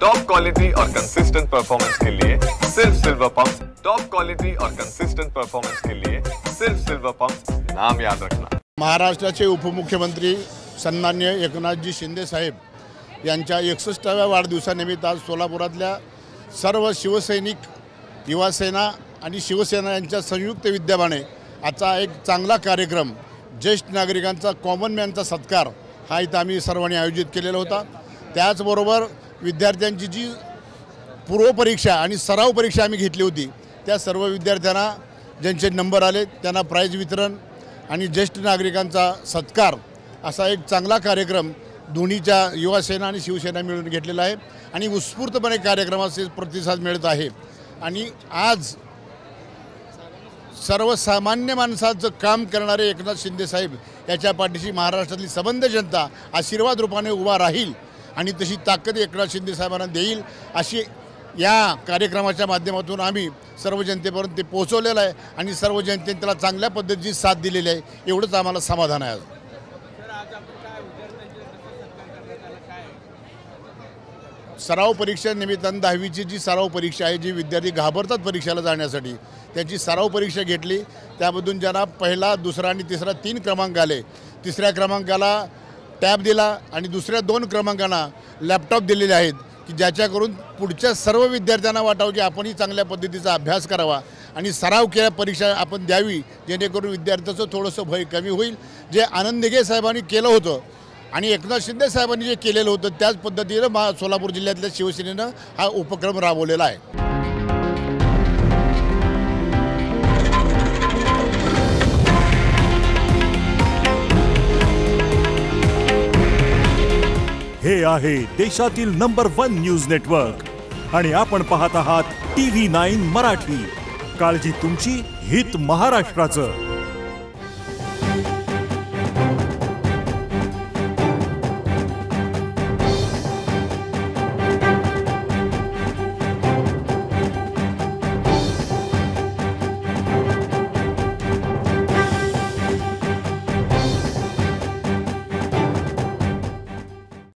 Top quality और consistent performance के लिए सिर्फ सिल्वर पंप्स। टॉप क्वालिटी और कंसिस्टेंट परफॉर्मेंस के लिए सिर्फ सिल्वर पंप्स, नाम याद रखना। महाराष्ट्राचे उपमुख्यमंत्री सन्माननीय एकनाथजी शिंदे साहेब यांच्या 61व्या वाढदिवसानिमित्त आज सोलापुरातल्या सर्व शिवसैनिक, युवासेना आणि शिवसेना यांच्या संयुक्त विद्यमाने आजचा एक चांगला कार्यक्रम, ज्येष्ठ नागरिकांचा कॉमन मॅनचा सत्कार हा इथं आम्ही सर्वांनी आयोजित केलेला होता। त्याचबरोबर विद्यार्थ्यांची जी पूर्वपरीक्षा आणि सराव परीक्षा आम्ही घेतली होती त्या सर्व विद्यार्थ्यांना ज्यांचे नंबर आले त्यांना प्राइज वितरण आणि ज्येष्ठ नागरिकांचा सत्कार असा एक चांगला कार्यक्रम दोन्हीच्या युवासेना आणि शिवसेना मिळून घेतलेला आहे आणि उत्स्फूर्तपणे कार्यक्रमाचे प्रतिसाद मिळत आहे। आणि आज सर्वसामान्य माणसाचं काम करणारे एकनाथ शिंदे साहेब याच्या पाठीशी महाराष्ट्रातली सबंध जनता आशीर्वाद रूपाने उभा राहील आणि तशी ताकद एकनाथ शिंदे साहेबांना देईल अशी या कार्यक्रमाच्या माध्यमातून आम्ही सर्व जनतेपर्यंत ते पोहोचवलेलं आहे आणि सर्व जनतेने त्याला चांगल्या पद्धतीची साथ दिलेली आहे, एवढंच आम्हाला समाधान आहे। सराव परीक्षेनिमित्तानं 10वीची जी सराव परीक्षा आहे, जी विद्यार्थी घाबरतात परीक्षेला जाण्यासाठी, त्याची सराव परीक्षा घेतली। त्यामधून ज्यांना पहिला, दुसरा आणि तिसरा 3 क्रमांक आले, तिसऱ्या क्रमांकाला टॅब दिला आणि दुसऱ्या 2 क्रमांकांना लॅपटॉप दिलेले आहेत की ज्याच्याकरून पुढच्या सर्व विद्यार्थ्यांना वाटावं की आपणही चांगल्या पद्धतीचा अभ्यास करावा आणि सराव केल्या परीक्षा आपण द्यावी, जेणेकरून विद्यार्थ्याचं थोडंसं भय कमी होईल। जे आनंद दिघे साहेबांनी केलं होतं आणि एकनाथ शिंदे साहेबांनी जे केलेलं होतं त्याच पद्धतीनं सोलापूर जिल्ह्यातल्या शिवसेनेनं हा उपक्रम राबवलेला आहे। हे आहे देशातील नंबर 1 न्यूज नेटवर्क आणि आपण पाहत आहात TV9 मराठी। काळजी तुमची, हित महाराष्ट्राचं।